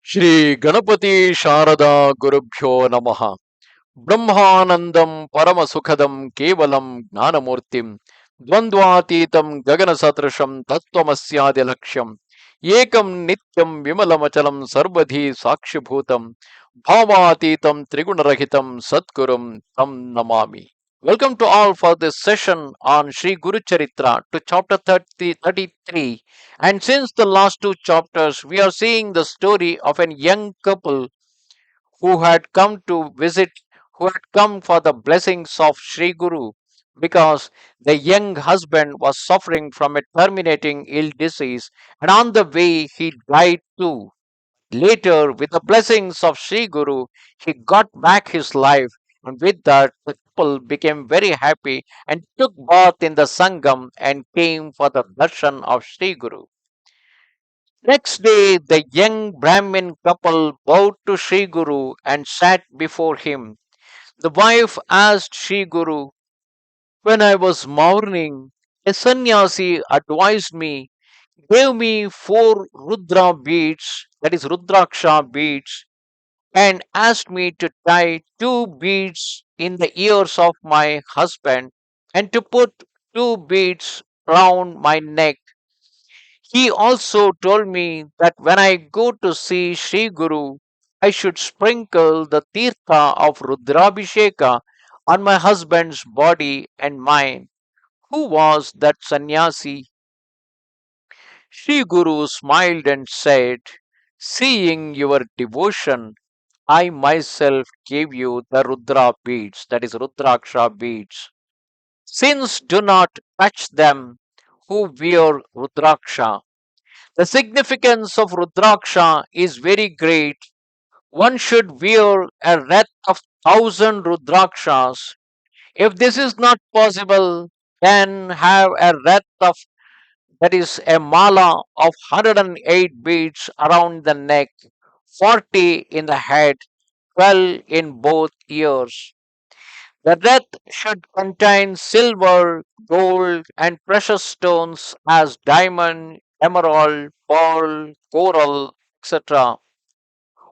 Shri Ganapati Sharada Gurubhyo Namaha Brahmanandam Paramasukhadam Kevalam Gnanamurtim Dvandvatitam Gaganasatrasham Tattvamasyadi Laksham Ekam Nityam Vimalamachalam Sarvadhi Sakshibhutam Bhavatitam Trigunarahitam Satgurum Tam Namami. Welcome to all for this session on Sree Guru Charitra to chapter 33. And since the last two chapters, we are seeing the story of a young couple who had come to visit, who had come for the blessings of Sri Guru because the young husband was suffering from a terminating ill disease, and on the way he died too. Later, with the blessings of Sri Guru, he got back his life, and with that, the couple became very happy and took bath in the Sangam and came for the darshan of Sri Guru. Next day, the young Brahmin couple bowed to Sri Guru and sat before him. The wife asked Sri Guru, "When I was mourning, a sannyasi advised me, gave me four Rudra beads, that is Rudraksha beads, and asked me to tie two beads in the ears of my husband and to put two beads round my neck. He also told me that when I go to see Sri Guru, I should sprinkle the tirtha of Rudrabhisheka on my husband's body and mine." Who was that sannyasi? Sri Guru smiled and said, "Seeing your devotion, I myself gave you the Rudra beads, that is Rudraksha beads. Since do not touch them who wear Rudraksha. The significance of Rudraksha is very great. One should wear a wreath of 1,000 Rudrakshas. If this is not possible, then have a wreath of, that is a mala of 108 beads around the neck, 40 in the head, 12 in both ears. The wreath should contain silver, gold, and precious stones as diamond, emerald, pearl, coral, etc.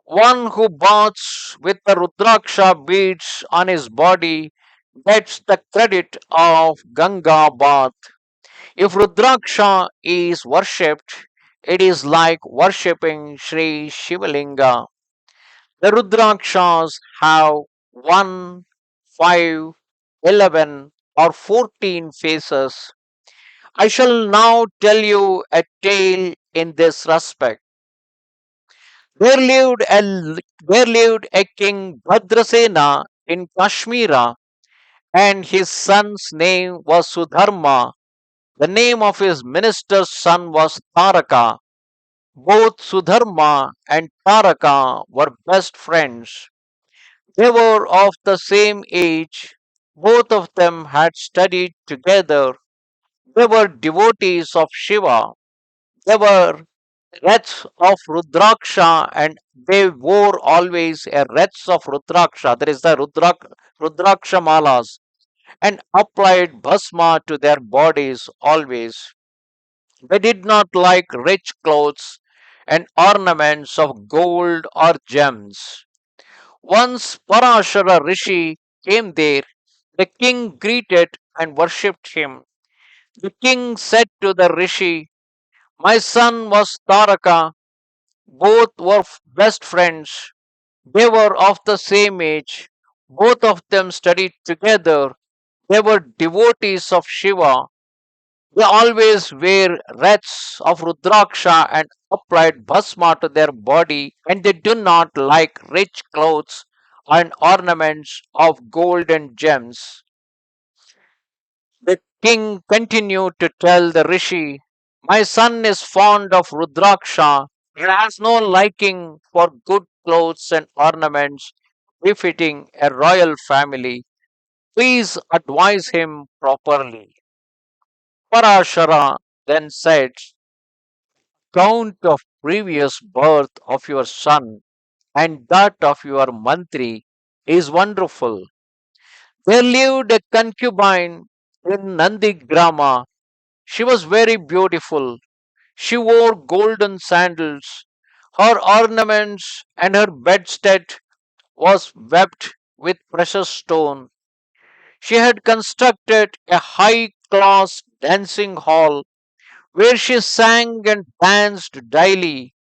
One who baths with the Rudraksha beads on his body gets the credit of Ganga bath. If Rudraksha is worshipped, it is like worshipping Sri Shivalinga. The Rudrakshas have 1, 5, 11, or 14 faces. I shall now tell you a tale in this respect. There lived a king Bhadrasena in Kashmira, and his son's name was Sudharma. The name of his minister's son was Taraka. Both Sudharma and Taraka were best friends. They were of the same age. Both of them had studied together. They were devotees of Shiva. They were wreaths of Rudraksha, and they wore always a wreaths of Rudraksha, that is the Rudraksha malas, and applied bhasma to their bodies always. They did not like rich clothes and ornaments of gold or gems. Once Parashara Rishi came there. The king greeted and worshipped him. The king said to the Rishi, "My son was Taraka. Both were best friends. They were of the same age. Both of them studied together. They were devotees of Shiva. They always wear wreaths of Rudraksha and applied bhasma to their body, and they do not like rich clothes and ornaments of gold and gems." The king continued to tell the rishi, "My son is fond of Rudraksha. He has no liking for good clothes and ornaments befitting a royal family. Please advise him properly." Parashara then said, "Count of previous birth of your son and that of your mantri is wonderful. There lived a concubine in Nandigrama. She was very beautiful. She wore golden sandals. Her ornaments and her bedstead was webbed with precious stone. She had constructed a high class dancing hall where she sang and danced daily.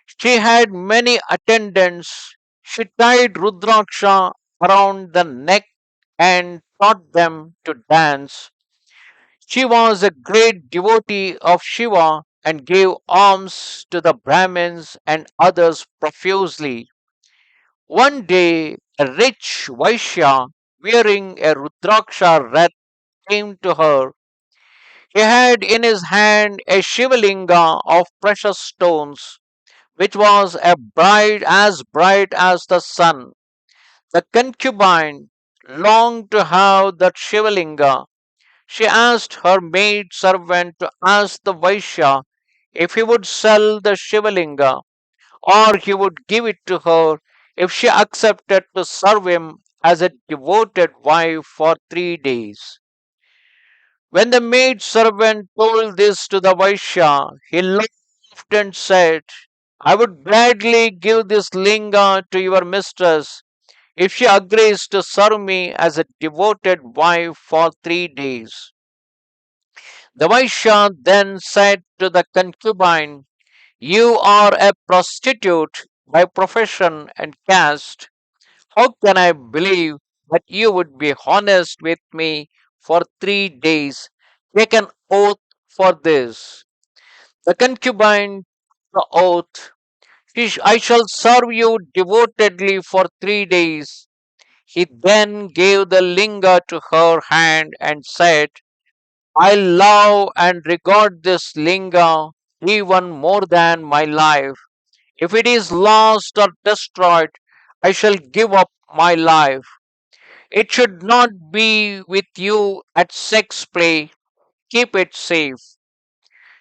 She had many attendants. She tied Rudraksha around the neck and taught them to dance. She was a great devotee of Shiva and gave alms to the Brahmins and others profusely. One day, a rich Vaishya wearing a Rudraksha wreath came to her. He had in his hand a Shivalinga of precious stones, which was as bright as the sun. The concubine longed to have that Shivalinga. She asked her maid servant to ask the Vaishya if he would sell the Shivalinga, or he would give it to her if she accepted to serve him as a devoted wife for 3 days. When the maid servant told this to the Vaishya, he laughed and said, I would gladly give this linga to your mistress if she agrees to serve me as a devoted wife for 3 days. The Vaishya then said to the concubine, you are a prostitute by profession and caste. How can I believe that you would be honest with me for 3 days? Take an oath for this. The concubine took the oath. I shall serve you devotedly for 3 days. He then gave the linga to her hand and said, I love and regard this linga even more than my life. If it is lost or destroyed, I shall give up my life. It should not be with you at sex play. Keep it safe.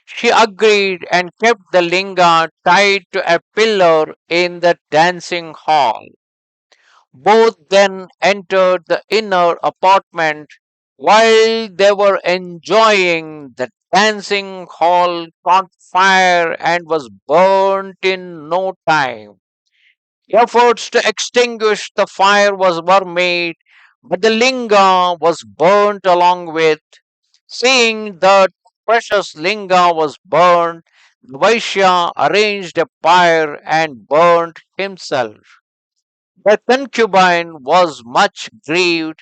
She agreed and kept the linga tied to a pillar in the dancing hall. Both then entered the inner apartment. While they were enjoying, the dancing hall caught fire and was burnt in no time. Efforts to extinguish the fire were made, but the linga was burnt along with. Seeing that precious linga was burned, the Vaishya arranged a pyre and burned himself. The concubine was much grieved.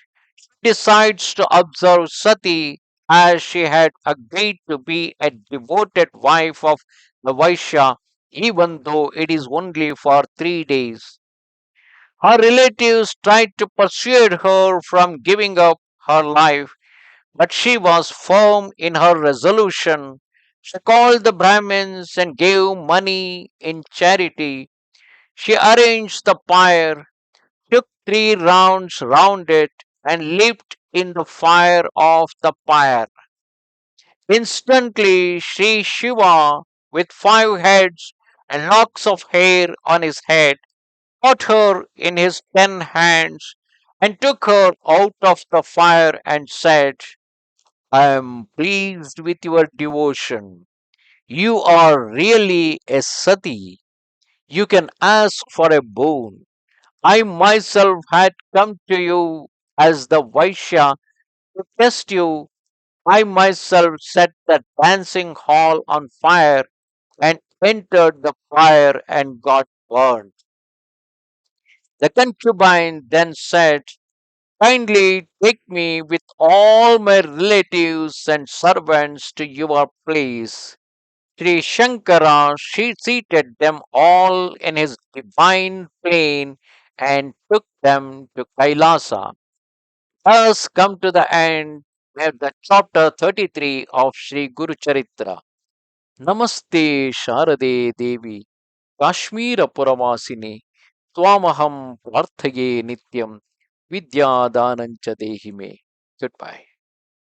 Decides to observe Sati as she had agreed to be a devoted wife of the Vaishya, even though it is only for 3 days. Her relatives tried to persuade her from giving up her life, but she was firm in her resolution. She called the Brahmins and gave money in charity. She arranged the pyre, took 3 rounds round it, and leaped in the fire of the pyre. Instantly, Sri Shiva, with 5 heads and locks of hair on his head, caught her in his 10 hands and took her out of the fire and said, I am pleased with your devotion. You are really a sati. You can ask for a boon. I myself had come to you as the Vaishya to test you. I myself set the dancing hall on fire and entered the fire and got burned. The concubine then said, kindly take me with all my relatives and servants to your place. Sri Shankara she seated them all in his divine plane and took them to Kailasa. Thus come to the end of the chapter 33 of Sri Guru Charitra. Namaste Sharade Devi Kashmira Puravasini Swamaham Prarthaye Nityam Vidya Danancha Dehime. Goodbye.